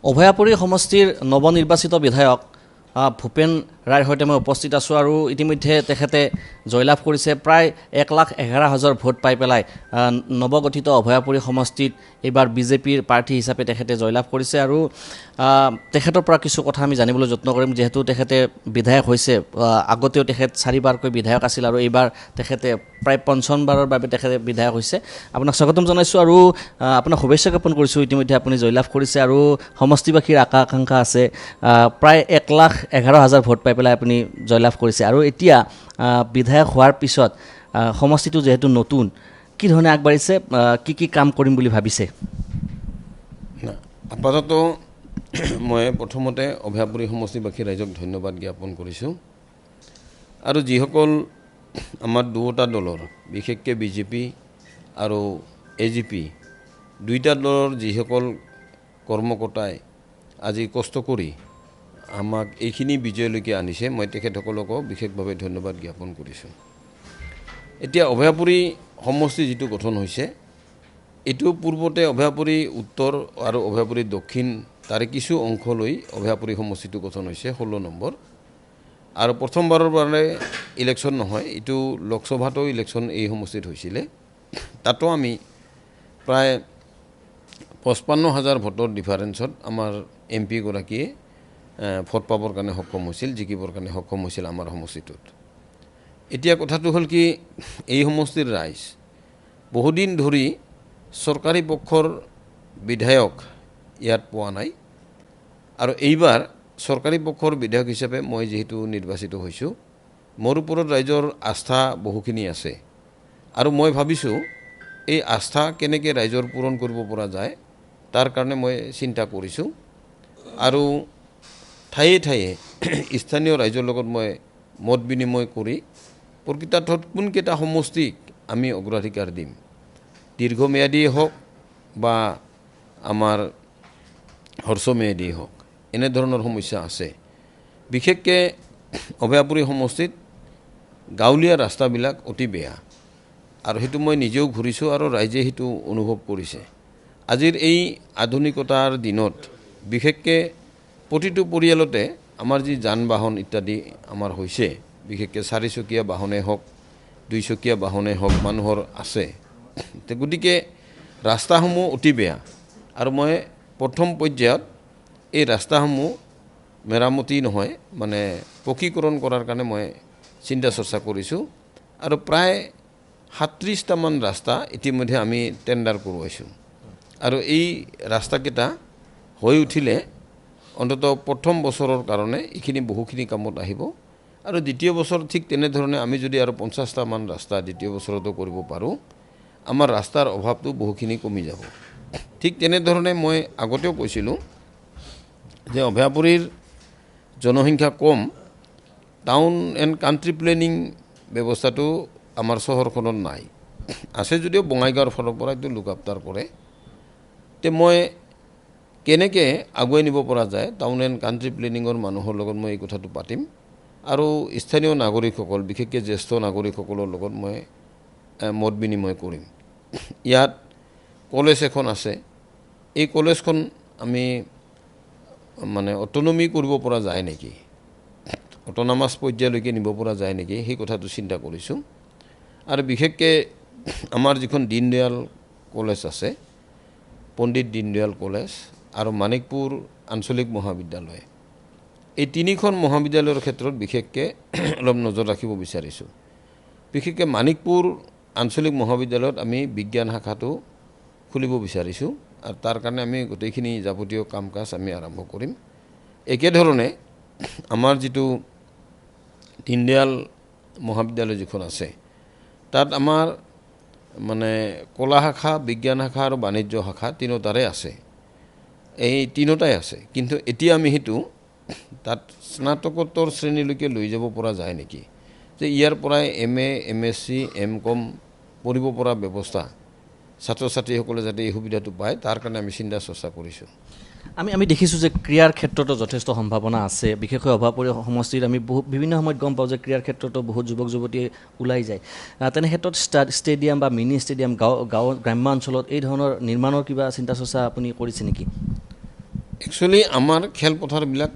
অভয়াপুৰী সমষ্টিৰ নৱনিৰ্বাচিত বিধায়ক ভূপেন ৰায়ৰ সৈতে মই উপস্থিত আছোঁ আৰু ইতিমধ্যে তেখেতে জয়লাভ কৰিছে প্ৰায় 1,11,000 ভোট পাই পেলাই নৱগঠিত অভয়াপুৰী সমষ্টিত এইবাৰ বিজেপিৰ প্ৰাৰ্থী হিচাপে তেখেতে জয়লাভ কৰিছে আৰু তেখেতৰ পৰা কিছু কথা আমি জানিবলৈ যত্ন কৰিম যিহেতু তেখেতে বিধায়ক হৈছে আগতেও তেখেত 4বাৰকৈ বিধায়ক আছিল আৰু এইবাৰ তেখেতে প্ৰায় 55বাৰৰ বাবে তেখেতে বিধায়ক হৈছে আপোনাক স্বাগতম জনাইছোঁ আৰু আপোনাক শুভেচ্ছা জ্ঞাপন কৰিছোঁ ইতিমধ্যে আপুনি জয়লাভ কৰিছে আৰু সমষ্টিবাসীৰ আকাংক্ষা আছে প্ৰায় 1,11,000 ভোট পাই পেলাই আপুনি জয়লাভ কৰিছে আৰু এতিয়া বিধায়ক হোৱাৰ পিছত সমষ্টিটো যেহেতু নতুন কি ধৰণে আগবাঢ়িছে কি কাম কৰিম বুলি ভাবিছে আপাতত মই প্ৰথমতে অভয়াপুৰী সমষ্টিবাসী ৰাইজক ধন্যবাদ জ্ঞাপন কৰিছোঁ আৰু যিসকল আমাৰ দুটা দলৰ বিশেষকৈ বিজেপি আৰু এজিপি দুইটা দলৰ যিসকল কৰ্মকৰ্তাই আজি কষ্ট কৰি আমাক এইখিনি বিজয়লৈকে আনিছে মই তেখেতসকলকো বিশেষভাৱে ধন্যবাদ জ্ঞাপন কৰিছোঁ এতিয়া অভয়াপুৰী সমষ্টি যিটো গঠন হৈছে এইটো পূৰ্বতে অভয়াপুৰী উত্তৰ আৰু অভয়াপুৰী দক্ষিণ তাৰে কিছু অংশ লৈ অভয়াপুৰী সমষ্টিটো গঠন হৈছে 16 নম্বৰ আৰু প্ৰথমবাৰৰ বাবে ইলেকশ্যন নহয় এইটো লোকসভাতো ইলেকশ্যন এই সমষ্টিত হৈছিলে তাতো আমি প্ৰায় 55,000 ভোটৰ ডিফাৰেন্সত আমাৰ এমপি গৰাকীয়ে ভোট পাবৰ কাৰণে সক্ষম হৈছিল জিকিবৰ কাৰণে সক্ষম হৈছিল আমাৰ সমষ্টিটোত এতিয়া কথাটো হ'ল কি এই সমষ্টিৰ ৰাইজ বহুদিন ধৰি চৰকাৰী পক্ষৰ বিধায়ক ইয়াত পোৱা নাই আৰু এইবাৰ চৰকাৰী পক্ষৰ বিধায়ক হিচাপে মই যেহেতু নিৰ্বাচিত হৈছোঁ মোৰ ওপৰত ৰাইজৰ আস্থা বহুখিনি আছে আৰু মই ভাবিছোঁ এই আস্থা কেনেকৈ ৰাইজৰ পূৰণ কৰিব পৰা যায় তাৰ কাৰণে মই চিন্তা কৰিছোঁ আৰু ঠায়ে ঠায়ে স্থানীয় ৰাইজৰ লগত মই মত বিনিময় কৰি প্ৰকৃতাৰ্থত কোনকেইটা সমষ্টিক আমি অগ্ৰাধিকাৰ দিম দীৰ্ঘম্যাদীয়ে হওক বা আমাৰ হ্ৰস্বম্যাদীয়ে হওক এনেধৰণৰ সমস্যা আছে বিশেষকৈ অভয়াপুৰী সমষ্টিত গাঁৱলীয়া ৰাস্তাবিলাক অতি বেয়া আৰু সেইটো মই নিজেও ঘূৰিছোঁ আৰু ৰাইজে সেইটো অনুভৱ কৰিছে আজিৰ এই আধুনিকতাৰ দিনত বিশেষকৈ প্ৰতিটো পৰিয়ালতে আমাৰ যি যান বাহন ইত্যাদি আমাৰ হৈছে বিশেষকৈ 4চকীয়া বাহনে হওক 2চকীয়া বাহনে হওক মানুহৰ আছে গতিকে ৰাস্তাসমূহ অতি বেয়া আৰু মই প্ৰথম পৰ্যায়ত এই ৰাস্তাসমূহ মেৰামতি নহয় মানে পকীকৰণ কৰাৰ কাৰণে মই চিন্তা চৰ্চা কৰিছোঁ আৰু প্ৰায় 37টামান ৰাস্তা ইতিমধ্যে আমি টেণ্ডাৰ কৰোৱাইছোঁ আৰু এই ৰাস্তাকেইটা হৈ উঠিলে অন্তত প্ৰথম বছৰৰ কাৰণে এইখিনি বহুখিনি কামত আহিব আৰু দ্বিতীয় বছৰ ঠিক তেনেধৰণে আমি যদি আৰু 50টামান ৰাস্তা দ্বিতীয় বছৰতো কৰিব পাৰোঁ আমাৰ ৰাস্তাৰ অভাৱটো বহুখিনি কমি যাব ঠিক তেনেধৰণে মই আগতেও কৈছিলোঁ যে অভয়াপুৰীৰ জনসংখ্যা কম টাউন এণ্ড কাণ্ট্ৰি প্লেনিং ব্যৱস্থাটো আমাৰ চহৰখনত নাই আছে যদিও বঙাইগাঁৱৰ ফালৰ পৰা এইটো লুক আফটাৰ কৰে তে মই কেনেকৈ আগুৱাই নিব পৰা যায় টাউন এণ্ড কাণ্ট্ৰি প্লেনিঙৰ মানুহৰ লগত মই এই কথাটো পাতিম আৰু স্থানীয় নাগৰিকসকল বিশেষকৈ জ্যেষ্ঠ নাগৰিকসকলৰ লগত মই মত বিনিময় কৰিম ইয়াত কলেজ এখন আছে এই কলেজখন আমি মানে অট'নমি কৰিব পৰা যায় নেকি অট'নমাছ পৰ্যায়লৈকে নিব পৰা যায় নেকি সেই কথাটো চিন্তা কৰিছোঁ আৰু বিশেষকৈ আমাৰ যিখন দীনদয়াল কলেজ আছে পণ্ডিত দীনদয়াল কলেজ আৰু মানিকপুৰ আঞ্চলিক মহাবিদ্যালয় এই তিনিখন মহাবিদ্যালয়ৰ ক্ষেত্ৰত বিশেষকৈ অলপ নজৰ ৰাখিব বিচাৰিছোঁ বিশেষকৈ মানিকপুৰ আঞ্চলিক মহাবিদ্যালয়ত আমি বিজ্ঞান শাখাটো খুলিব বিচাৰিছোঁ আৰু তাৰ কাৰণে আমি গোটেইখিনি যাৱতীয় কাম কাজ আমি আৰম্ভ কৰিম একেধৰণে আমাৰ যিটো দীনদয়াল মহাবিদ্যালয় যিখন আছে তাত আমাৰ মানে কলা শাখা বিজ্ঞান শাখা আৰু বাণিজ্য শাখা তিনিটাৰে আছে এই তিনিটাই আছে কিন্তু এতিয়া আমি সেইটো তাত স্নাতকোত্তৰ শ্ৰেণীলৈকে লৈ যাব পৰা যায় নেকি যে ইয়াৰ পৰাই MA MSc MCom পঢ়িব পৰা ব্যৱস্থা ছাত্ৰ ছাত্ৰীসকলে যাতে এই সুবিধাটো পায় তাৰ কাৰণে আমি চিন্তা চৰ্চা কৰিছোঁ আমি দেখিছোঁ যে ক্ৰীড়াৰ ক্ষেত্ৰতো যথেষ্ট সম্ভাৱনা আছে বিশেষকৈ অভয়াপুৰী সমষ্টিত আমি বিভিন্ন সময়ত গম পাওঁ যে ক্ৰীড়াৰ ক্ষেত্ৰতো বহুত যুৱক যুৱতী ওলাই যায় তেনে ক্ষেত্ৰত ষ্টেডিয়াম বা মিনি ষ্টেডিয়াম গ্ৰাম্য অঞ্চলত এই ধৰণৰ নিৰ্মাণৰ কিবা চিন্তা চৰ্চা আপুনি কৰিছে নেকি একচুৱেলি আমাৰ খেলপথাৰবিলাক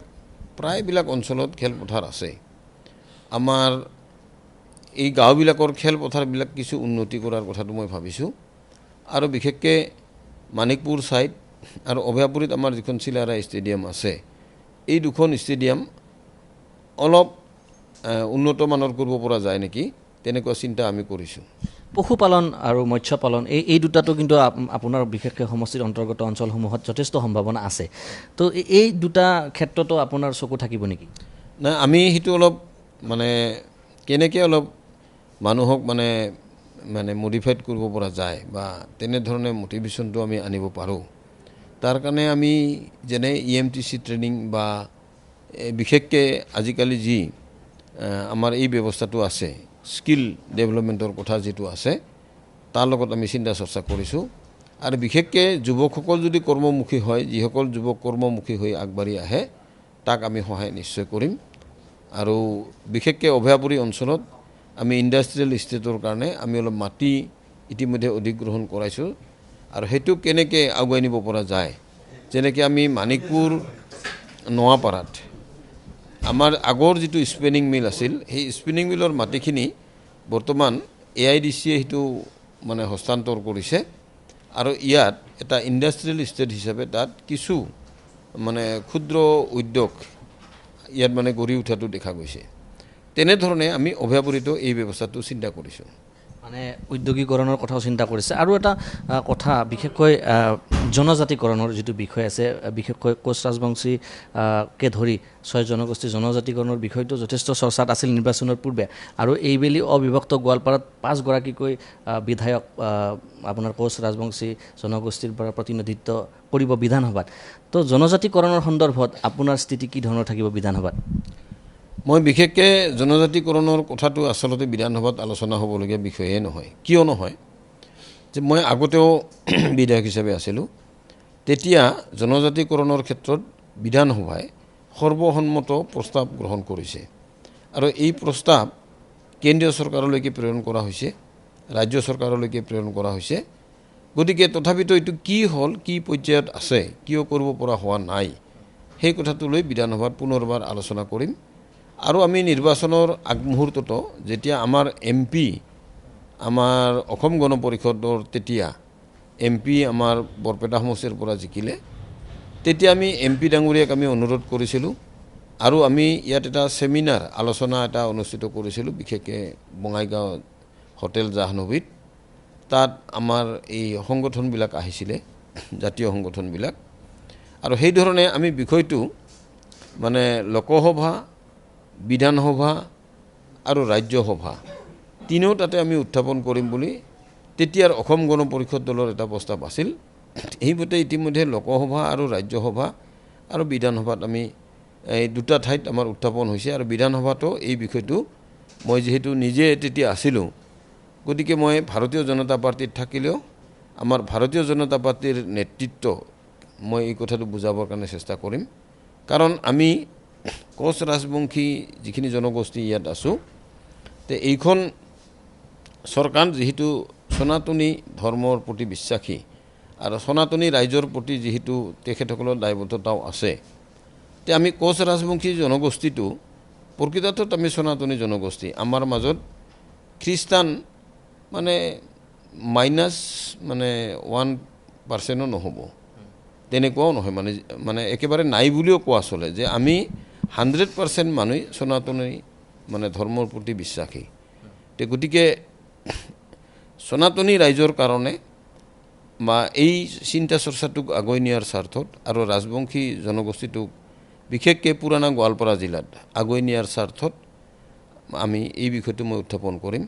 প্ৰায়বিলাক অঞ্চলত খেলপথাৰ আছে। আমাৰ এই গাঁওবিলাকৰ খেলপথাৰবিলাক কিছু উন্নতি কৰাৰ কথাটো মই ভাবিছোঁ আৰু বিশেষকৈ মানিকপুৰ ছাইড আৰু অভয়াপুৰীত আমাৰ যিখন চিলাৰা ষ্টেডিয়াম আছে, এই দুখন ষ্টেডিয়াম অলপ উন্নত মানৰ কৰিব পৰা যায় নেকি, তেনেকুৱা চিন্তা আমি কৰিছোঁ। পশুপালন আৰু মৎস্য পালন এই দুটাটো কিন্তু আপোনাৰ বিশেষকৈ সমষ্টিৰ অন্তৰ্গত অঞ্চলসমূহত যথেষ্ট সম্ভাৱনা আছে। তো এই দুটা ক্ষেত্ৰতো আপোনাৰ চকু থাকিব নেকি? নাই, আমি সেইটো অলপ মানে কেনেকৈ অলপ মানুহক মানে মডিফাইড কৰিব পৰা যায় বা তেনেধৰণে মটিভেশ্যনটো আমি আনিব পাৰোঁ, তাৰ কাৰণে আমি যেনে EMTC ট্ৰেইনিং বা বিশেষকৈ আজিকালি যি আমাৰ এই ব্যৱস্থাটো আছে, স্কিল ডেভেলপমেণ্টৰ কথা যিটো আছে, তাৰ লগত আমি চিন্তা চৰ্চা কৰিছোঁ। আৰু বিশেষকৈ যুৱকসকল যদি কৰ্মমুখী হয়, যিসকল যুৱক কৰ্মমুখী হৈ আগবাঢ়ি আহে, তাক আমি সহায় নিশ্চয় কৰিম। আৰু বিশেষকৈ অভয়াপুৰী অঞ্চলত আমি ইণ্ডাষ্ট্ৰিয়েল ষ্টেটৰ কাৰণে আমি অলপ মাটি ইতিমধ্যে অধিগ্ৰহণ কৰাইছোঁ আৰু সেইটো কেনেকৈ আগুৱাই নিব পৰা যায়, যেনেকৈ আমি মানিকপুৰ নোৱাপাৰাত আমাৰ আগৰ যিটো স্পিনিং মিল আছিল, সেই স্পিনিং মিলৰ মাটিখিনি বৰ্তমান AIDCয়ে সেইটো মানে হস্তান্তৰ কৰিছে আৰু ইয়াত এটা ইণ্ডাষ্ট্ৰিয়েল ষ্টেট হিচাপে তাত কিছু মানে ক্ষুদ্ৰ উদ্যোগ ইয়াত মানে গঢ়ি উঠাটো দেখা গৈছে। তেনেধৰণে আমি অভয়াপুৰীতো এই ব্যৱস্থাটো চিন্তা কৰিছোঁ। মানে উদ্যোগীকৰণৰ কথাও চিন্তা কৰিছে। আৰু এটা কথা, বিশেষকৈ জনজাতিকৰণৰ যিটো বিষয় আছে, বিশেষকৈ কোচ ৰাজবংশীকে ধৰি 6 জনগোষ্ঠী জনজাতিকৰণৰ বিষয়টো যথেষ্ট চৰ্চাত আছিল নিৰ্বাচনৰ পূৰ্বে। আৰু এইবেলি অবিভক্ত গোৱালপাৰাত 5 গৰাকীকৈ বিধায়ক আপোনাৰ কোচ ৰাজবংশী জনগোষ্ঠীৰ পৰা প্ৰতিনিধিত্ব কৰিব বিধানসভাত। তো জনজাতিকৰণৰ সন্দৰ্ভত আপোনাৰ স্থিতি কি ধৰণৰ থাকিব বিধানসভাত? মই বিশেষকৈ জনজাতিকৰণৰ কথাটো আচলতে বিধানসভাত আলোচনা হ'বলগীয়া বিষয়ে নহয়। কিয় নহয়, যে মই আগতেও বিধায়ক হিচাপে আছিলোঁ, তেতিয়া জনজাতিকৰণৰ ক্ষেত্ৰত বিধানসভাই সৰ্বসন্মত প্ৰস্তাৱ গ্ৰহণ কৰিছে আৰু এই প্ৰস্তাৱ কেন্দ্ৰীয় চৰকাৰলৈকে প্ৰেৰণ কৰা হৈছে, ৰাজ্য চৰকাৰলৈকে প্ৰেৰণ কৰা হৈছে। গতিকে তথাপিতো এইটো কি হ'ল, কি পৰ্যায়ত আছে, কিয় কৰিব পৰা হোৱা নাই, সেই কথাটো লৈ বিধানসভাত পুনৰবাৰ আলোচনা কৰিম। আৰু আমি নিৰ্বাচনৰ আগমুহূৰ্ততো যেতিয়া আমাৰ MP আমাৰ অসম গণ পৰিষদৰ তেতিয়া MP আমাৰ বৰপেটা সমষ্টিৰ পৰা জিকিলে, তেতিয়া আমি MP ডাঙৰীয়াক আমি অনুৰোধ কৰিছিলোঁ আৰু আমি ইয়াত এটা চেমিনাৰ আলোচনা এটা অনুষ্ঠিত কৰিছিলোঁ, বিশেষকৈ বঙাইগাঁও হোটেল জাহ্নবীত। তাত আমাৰ এই সংগঠনবিলাক আহিছিলে, জাতীয় সংগঠনবিলাক। আৰু সেইধৰণে আমি বিষয়টো মানে লোকসভা, বিধানসভা আৰু ৰাজ্যসভা তিনিও তাতে আমি উত্থাপন কৰিম বুলি তেতিয়াৰ অসম গণ পৰিষদ দলৰ এটা প্ৰস্তাৱ আছিল। সেইমতে ইতিমধ্যে লোকসভা আৰু ৰাজ্যসভা আৰু বিধানসভাত আমি এই দুটা ঠাইত আমাৰ উত্থাপন হৈছে। আৰু বিধানসভাতো এই বিষয়টো মই যিহেতু নিজে তেতিয়া আছিলোঁ, গতিকে মই ভাৰতীয় জনতা পাৰ্টীত থাকিলেও আমাৰ ভাৰতীয় জনতা পাৰ্টীৰ নেতৃত্ব মই এই কথাটো বুজাবৰ কাৰণে চেষ্টা কৰিম। কাৰণ আমি কোচ ৰাজবংশী যিখিনি জনগোষ্ঠী ইয়াত আছোঁ, তে এইখন চৰকাৰ যিহেতু সনাতনী ধৰ্মৰ প্ৰতি বিশ্বাসী আৰু সনাতনী ৰাইজৰ প্ৰতি যিহেতু তেখেতসকলৰ দায়বদ্ধতাও আছে, তে আমি কোচ ৰাজবংশী জনগোষ্ঠীটো প্ৰকৃতত আমি সনাতনী জনগোষ্ঠী। আমাৰ মাজত খ্ৰীষ্টান মানে -1% নহ'ব, তেনেকুৱাও নহয়, মানে একেবাৰে নাই বুলিও কোৱা চলে, যে আমি 100% মানুহ সনাতনী মানে ধৰ্মৰ প্ৰতি বিশ্বাসী। গতিকে সনাতনী ৰাইজৰ কাৰণে বা এই চিন্তা চৰ্চাটোক আগুৱাই নিয়াৰ স্বাৰ্থত আৰু ৰাজবংশী জনগোষ্ঠীটোক বিশেষকৈ পুৰণা গোৱালপাৰা জিলাত আগুৱাই নিয়াৰ স্বাৰ্থত আমি এই বিষয়টো মই উত্থাপন কৰিম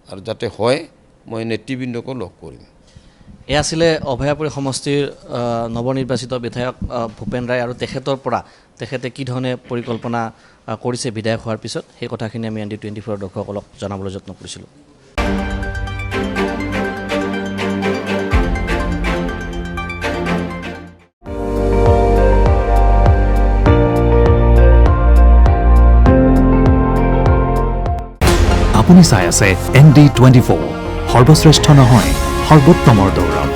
আৰু যাতে হয় মই নেতৃবৃন্দকো লগ কৰিম। এয়া আছিলে অভয়াপুৰী সমষ্টিৰ নৱনিৰ্বাচিত বিধায়ক ভূপেন ৰায়। আৰু তেখেতে কি ধৰণে পৰিকল্পনা কৰিছে বিধায়ক হোৱাৰ পিছত, সেই কথাখিনি আমি ND24 দৰ্শকসকলক জনাবলৈ যত্ন কৰিছিলোঁ। আপুনি চাই আছে ND24, সৰ্বশ্ৰেষ্ঠ নহয় সৰ্বোত্তমৰ দৌৰত।